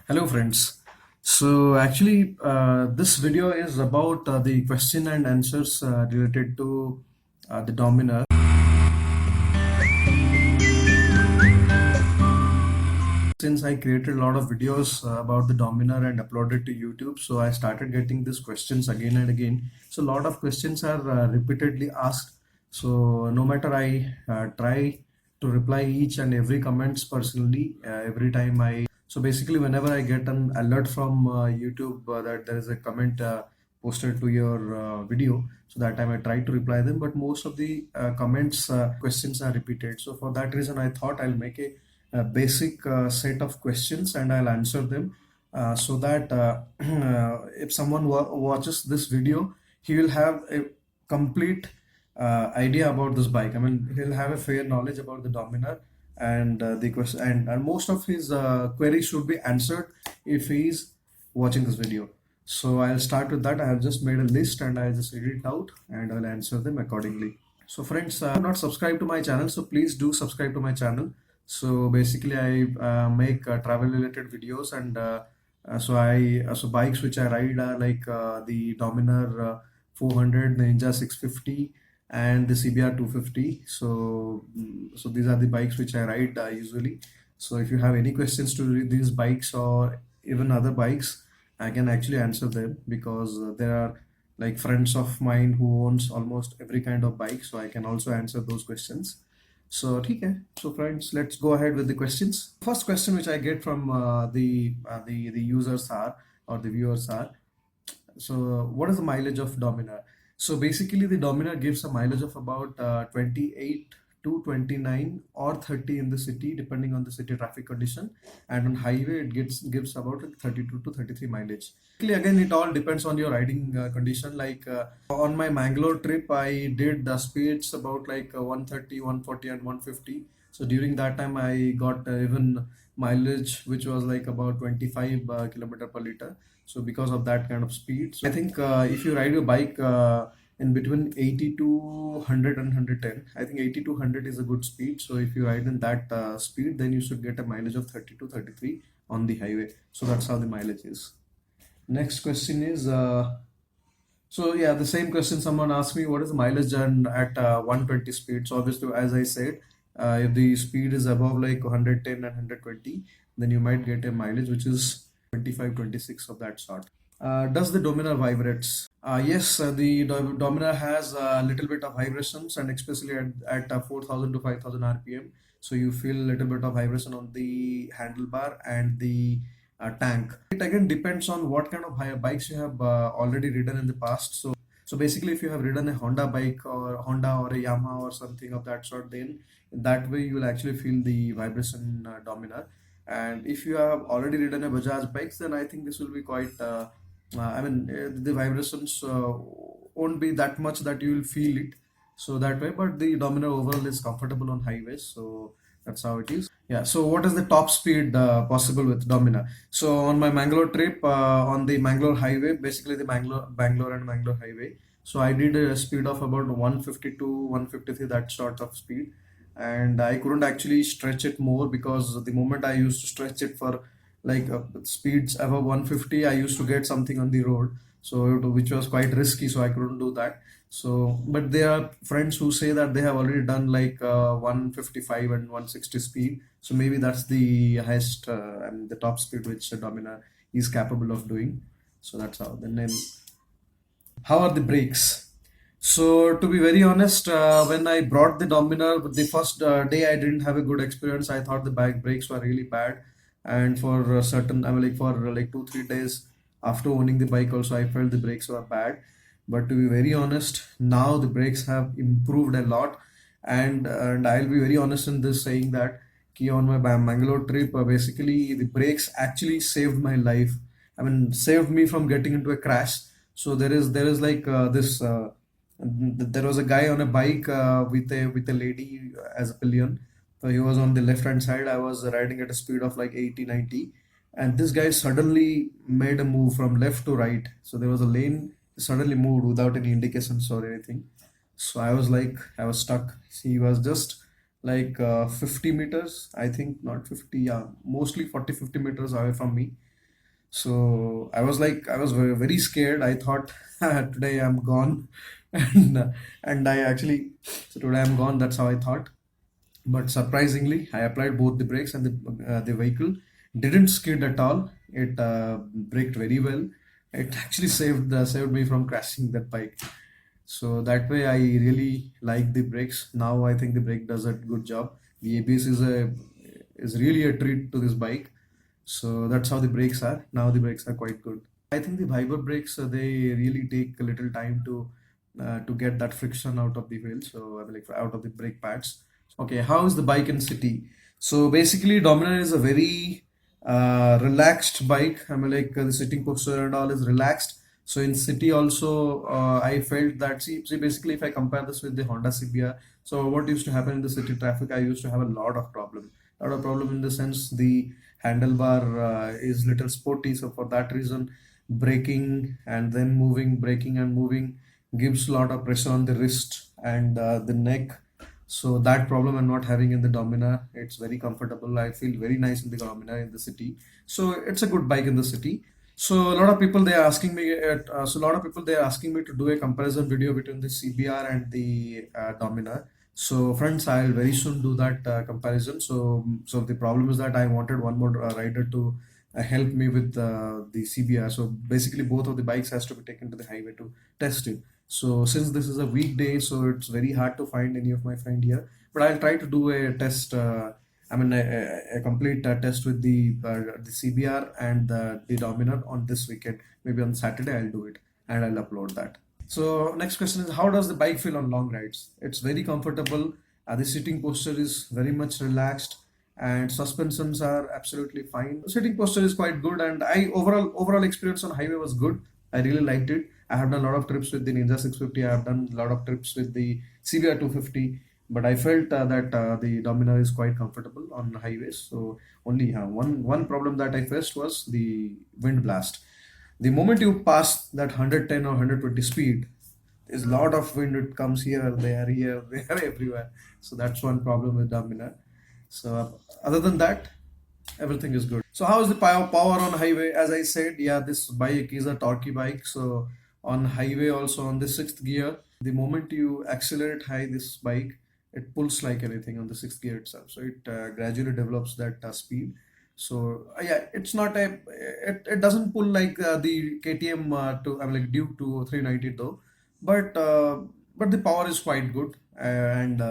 Hello friends. So actually this video is about the question and answers related to the Dominar. Since I created a lot of videos about the Dominar and uploaded to YouTube, so I started getting these questions again and again. So a lot of questions are repeatedly asked. So no matter I try to reply each and every comments personally every time so basically whenever I get an alert from YouTube that there is a comment posted to your video, so that time I try to reply them, but most of the comments questions are repeated. So for that reason I thought I'll make a basic set of questions and I'll answer them so that if someone watches this video, he will have a complete idea about this bike. I mean, he'll have a fair knowledge about the Dominar, and the question and most of his queries should be answered if he is watching this video. So I'll start with that. I have just made a list and I'll just read it out and I'll answer them accordingly. So friends, not subscribed to my channel, so please do subscribe to my channel. So basically I make travel related videos, and so bikes which I ride are like the Dominar 400, Ninja 650 and the CBR 250. So these are the bikes which I ride usually. So if you have any questions to these bikes or even other bikes, I can actually answer them, because there are like friends of mine who owns almost every kind of bike, so I can also answer those questions. So, okay. So, friends, let's go ahead with the questions. First question which I get from the users are, or the viewers are, so what is the mileage of Dominar? So basically the Dominar gives a mileage of about 28 to 29 or 30 in the city, depending on the city traffic condition, and on highway it gives about like 32 to 33 mileage. Basically, again, it all depends on your riding condition. Like on my Mangalore trip I did the speeds about like 130, 140 and 150. So during that time I got even mileage which was like about 25 kilometer per liter. So because of that kind of speed, so I think if you ride your bike in between 80 to 100 and 110, I think 80 to 100 is a good speed. So if you ride in that speed, then you should get a mileage of 30 to 33 on the highway. So that's how the mileage is. Next question is so yeah, the same question someone asked me, what is the mileage and at 120 speed? So obviously, as I said, if the speed is above like 110 and 120, then you might get a mileage which is 25, 26 of that sort. Does the Dominar vibrates? Yes, the Dominar has a little bit of vibrations, and especially at 4,000 to 5,000 RPM. So you feel a little bit of vibration on the handlebar and the tank. It again depends on what kind of bikes you have already ridden in the past. So basically, if you have ridden a Honda bike or Honda or a Yamaha or something of that sort, then that way you will actually feel the vibration Dominar. And if you have already ridden a Bajaj bikes, then I think this will be quite. The vibrations won't be that much that you will feel it. So that way, but the Dominar overall is comfortable on highways. So that's how it is. Yeah. So what is the top speed possible with Dominar? So on my Mangalore trip, on the Mangalore highway, basically the Bangalore and Mangalore highway. So I did a speed of about 150 to 153, that sort of speed, and I couldn't actually stretch it more, because the moment I used to stretch it for like speeds above 150, I used to get something on the road, so which was quite risky, so I couldn't do that. So but there are friends who say that they have already done like 155 and 160 speed, so maybe that's the highest and the top speed which Dominar is capable of doing. So that's how. Then how are the brakes? So to be very honest, when I brought the Dominar, the first day I didn't have a good experience. I thought the bike brakes were really bad, and for certain, I mean, like for like 2 3 days after owning the bike, also I felt the brakes were bad. But to be very honest, now the brakes have improved a lot, and I'll be very honest in this, saying that on my Bangalore trip, basically the brakes actually saved my life. I mean, saved me from getting into a crash. So there is like this. There was a guy on a bike with a lady as a pillion. So he was on the left hand side. I was riding at a speed of like 80, 90, and this guy suddenly made a move from left to right. So there was a lane, he suddenly moved without any indications or anything. So I was stuck. He was just like 50 meters, I think, not 50, yeah, mostly 40, 50 meters away from me. So I was very, very scared. I thought today I'm gone, and I actually, so today I'm gone. That's how I thought. But surprisingly, I applied both the brakes, and the vehicle didn't skid at all. It braked very well. It actually saved me from crashing that bike. So that way, I really like the brakes. Now I think the brake does a good job. The ABS is really a treat to this bike. So that's how the brakes are. Now the brakes are quite good. I think the Viber brakes they really take a little time to get that friction out of the wheel. So I mean, like out of the brake pads. Okay, how is the bike in city? So basically, Dominar is a very relaxed bike. I mean, like the sitting posture and all is relaxed. So in city also, I felt that see basically if I compare this with the Honda CBR, so what used to happen in the city traffic, I used to have a lot of problem. Lot of problem in the sense the handlebar is little sporty. So for that reason, braking and then moving, braking and moving gives a lot of pressure on the wrist and the neck. So that problem I'm not having in the Dominar. It's very comfortable. I feel very nice in the Dominar in the city. So it's a good bike in the city. So a lot of people they are asking me. So a lot of people they are asking me to do a comparison video between the CBR and the Dominar. So friends, I'll very soon do that comparison. So the problem is that I wanted one more rider to help me with the CBR. So basically, both of the bikes has to be taken to the highway to test it. So since this is a weekday, so it's very hard to find any of my friend here. But I'll try to do a test. I mean, a complete test with the CBR and the Dominar on this weekend. Maybe on Saturday I'll do it and I'll upload that. So next question is how does the bike feel on long rides? It's very comfortable. The sitting posture is very much relaxed and suspensions are absolutely fine. Sitting posture is quite good and I overall experience on highway was good. I really liked it. I have done a lot of trips with the Ninja 650. I have done a lot of trips with the CBR 250, but I felt that the Dominar is quite comfortable on highways. So only one problem that I faced was the wind blast. The moment you pass that 110 or 120 speed, there's a lot of wind. It comes here, here, there, everywhere. So that's one problem with Dominar. So other than that, everything is good. So how is the power on highway? As I said, yeah, this bike is a torquey bike. So on highway also on the sixth gear, the moment you accelerate high this bike, it pulls like anything on the sixth gear itself. So it gradually develops that speed. So yeah, it's not a it doesn't pull like the KTM to I mean like Duke to 390 though, but but the power is quite good and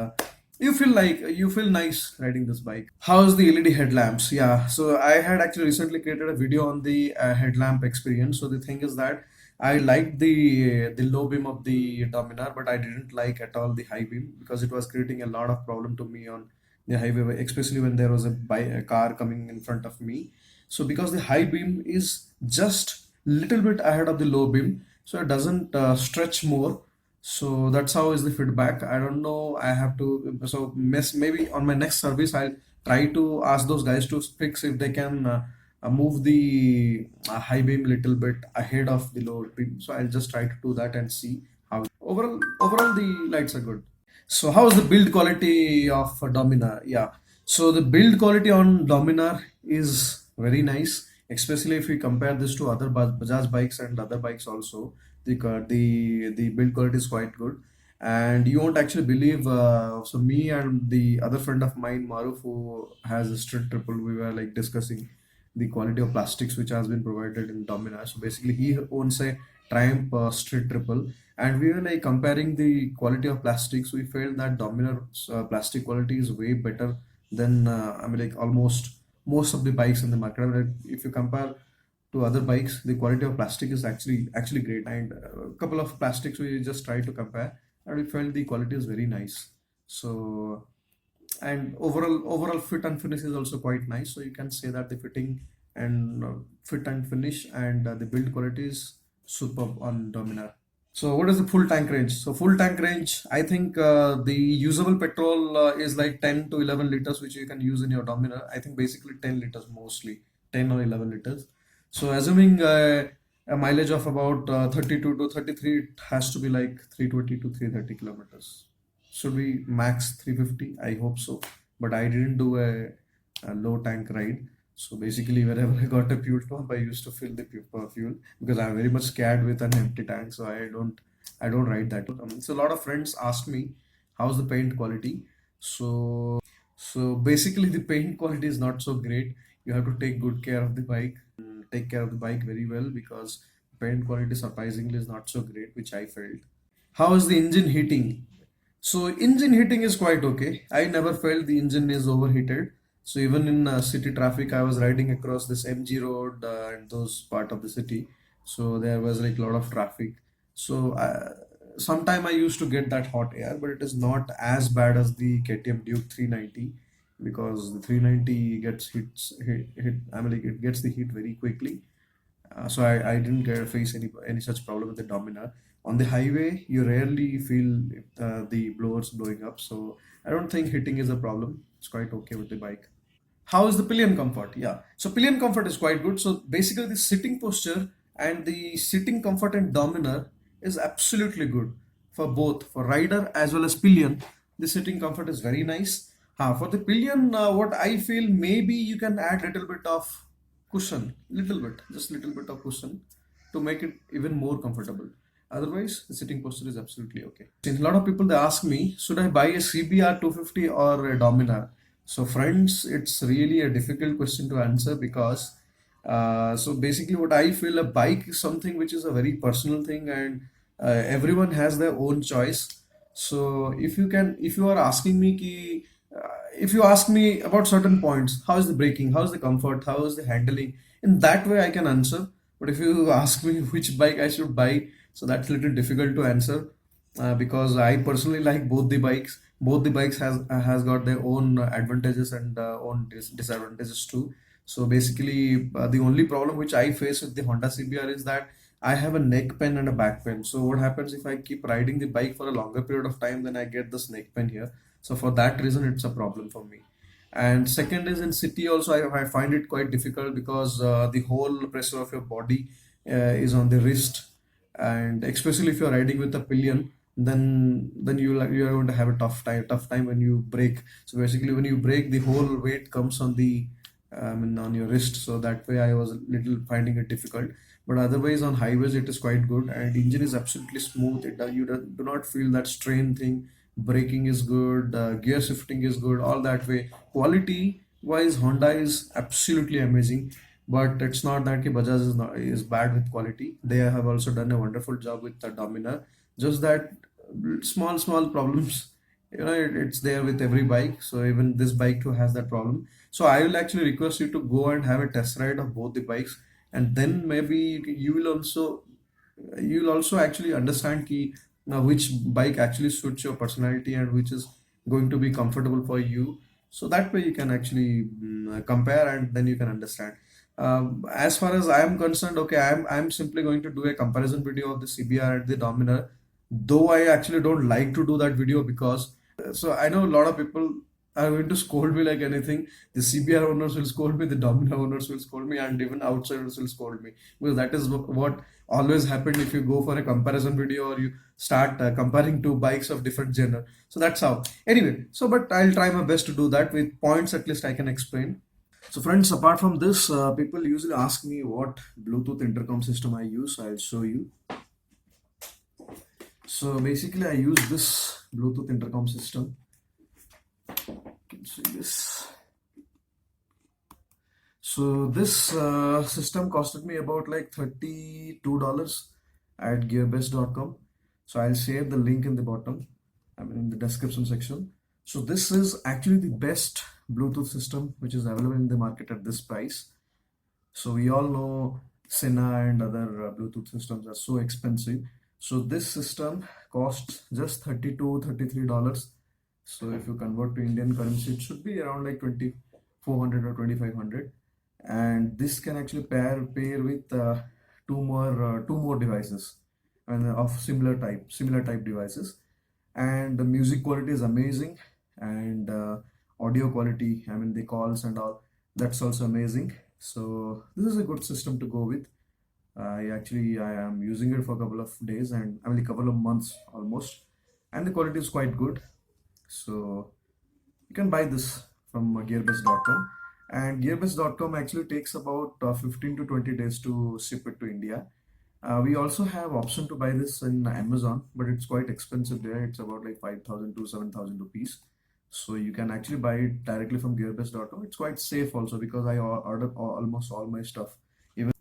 you feel nice riding this bike. How's the LED headlamps? Yeah, so I had actually recently created a video on the headlamp experience. So the thing is that I liked the low beam of the Dominar, but I didn't like at all the high beam because it was creating a lot of problem to me on the highway, especially when there was a car coming in front of me. So because the high beam is just little bit ahead of the low beam, so it doesn't stretch more. So that's how is the feedback. I don't know. I have to so maybe on my next service I'll try to ask those guys to fix if they can move the high beam little bit ahead of the low beam. So I'll just try to do that and see how. Overall the lights are good. So how is the build quality of Dominar? Yeah. So the build quality on Dominar is very nice, especially if we compare this to other Bajaj bikes and other bikes also. The build quality is quite good, and you won't actually believe. So me and the other friend of mine, Maruf, who has a street triple, we were like discussing the quality of plastics which has been provided in Dominar. So basically, he owns a Triumph street triple, and we were like comparing the quality of plastics. We felt that Dominar's plastic quality is way better than I mean like almost most of the bikes in the market. I mean, like, if you compare to other bikes, the quality of plastic is actually great. And a couple of plastics we just tried to compare, and we felt the quality is very nice. So and overall fit and finish is also quite nice. So you can say that the fitting and fit and finish and the build quality is superb on Dominar. So what is the full tank range? So full tank range, I think the usable petrol is like 10 to 11 liters, which you can use in your Dominar. I think basically 10 liters mostly, 10 or 11 liters. So assuming a mileage of about 32 to 33, it has to be like 320 to 330 kilometers. Should be max 350? I hope so. But I didn't do a low tank ride. So basically, wherever I got a fuel pump, I used to fill the fuel because I'm very much scared with an empty tank. So I don't ride that. So a lot of friends ask me, how's the paint quality? So basically, the paint quality is not so great. You have to take good care of the bike, take care of the bike very well because paint quality surprisingly is not so great, which I felt. How is the engine heating? So engine heating is quite okay. I never felt the engine is overheated. So even in city traffic, I was riding across this MG road and those part of the city. So there was like a lot of traffic. So sometime I used to get that hot air, but it is not as bad as the KTM Duke 390 because the 390 gets hit. I mean, like it gets the heat very quickly. So I didn't face any such problem with the Dominar. On the highway, you rarely feel the blowers blowing up. So I don't think hitting is a problem. It's quite okay with the bike. How is the pillion comfort? Yeah. So pillion comfort is quite good. So basically the sitting posture and the sitting comfort in Dominar is absolutely good for both for rider as well as pillion. The sitting comfort is very nice. For the pillion, what I feel maybe you can add little bit of cushion, little bit, just little bit of cushion to make it even more comfortable. Otherwise, the sitting posture is absolutely okay. Since a lot of people they ask me, should I buy a CBR 250 or a Dominar? So, friends, it's really a difficult question to answer because so basically, what I feel a bike is something which is a very personal thing, and everyone has their own choice. So, if you are asking me, if you ask me about certain points, how is the braking, how is the comfort, how is the handling, in that way I can answer. But if you ask me which bike I should buy, so that's a little difficult to answer because I personally like both the bikes. Both the bikes has got their own advantages and own disadvantages too. So basically, the only problem which I face with the Honda CBR is that I have a neck pain and a back pain. So what happens if I keep riding the bike for a longer period of time, then I get this neck pain here. So for that reason, it's a problem for me. And second is in city also, I find it quite difficult because the whole pressure of your body is on the wrist, and especially if you're riding with a pillion, then you're going to have a tough time when you brake. So basically, when you brake, the whole weight comes on the on your wrist. So that way, I was a little finding it difficult. But otherwise, on highways, it is quite good, and engine is absolutely smooth. You do not feel that strain thing. Braking is good, gear shifting is good, all that way. Quality wise, Honda is absolutely amazing, but it's not that ki Bajaj is bad with quality. They have also done a wonderful job with the Dominar. Just that small problems, it's there with every bike. So even this bike too has that problem. So I will actually request you to go and have a test ride of both the bikes, and then maybe you will also actually understand ki now which bike actually suits your personality and which is going to be comfortable for you. So that way you can actually compare and then you can understand. As far as I am concerned, okay, I'm simply going to do a comparison video of the CBR and the Dominar, though I actually don't like to do that video because so I know a lot of people are going to scold me like anything. The CBR owners will scold me, the Dominar owners will scold me, and even outsiders will scold me because that is what always happened if you go for a comparison video or you start comparing two bikes of different gender. So that's how. Anyway, so but I'll try my best to do that with points at least I can explain. So friends, apart from this, people usually ask me what Bluetooth intercom system I use. So I'll show you. So basically, I use this Bluetooth intercom system. You can see this. So this system costed me about like $32 at gearbest.com. So I'll share the link in the bottom, I mean in the description section. So this is actually the best Bluetooth system which is available in the market at this price. So we all know Sena and other Bluetooth systems are so expensive. So this system costs just $33. So if you convert to Indian currency, it should be around like 2400 or 2500. And this can actually pair with two more devices and of similar type devices. And the music quality is amazing, and audio quality, I mean the calls and all, that's also amazing. So this is a good system to go with. I am using it for a couple of days, and I mean a couple of months almost, and the quality is quite good. So you can buy this from gearbest.com. And gearbest.com actually takes about 15 to 20 days to ship it to India. We also have option to buy this in Amazon, but it's quite expensive there. It's about like 5,000 to 7,000 rupees. So you can actually buy it directly from gearbest.com. It's quite safe also because I order almost all my stuff.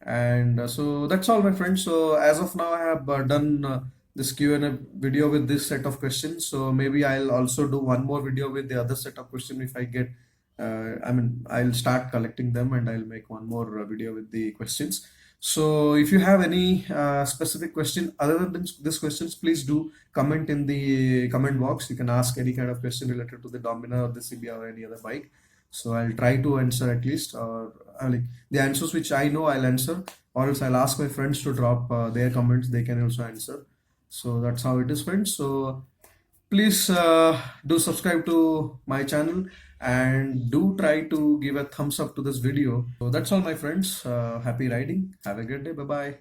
And so that's all, my friends. So as of now, I have done this Q&A video with this set of questions. So maybe I'll also do one more video with the other set of questions if I get. I'll start collecting them and I'll make one more video with the questions. So if you have any specific question other than this questions, please do comment in the comment box. You can ask any kind of question related to the Dominar or the CBR or any other bike. So I'll try to answer at least, or like the answers which I know I'll answer, or else I'll ask my friends to drop their comments. They can also answer. So that's how it is, friends. So please do subscribe to my channel and do try to give a thumbs up to this video. So that's all, my friends. Happy riding. Have a great day. Bye bye.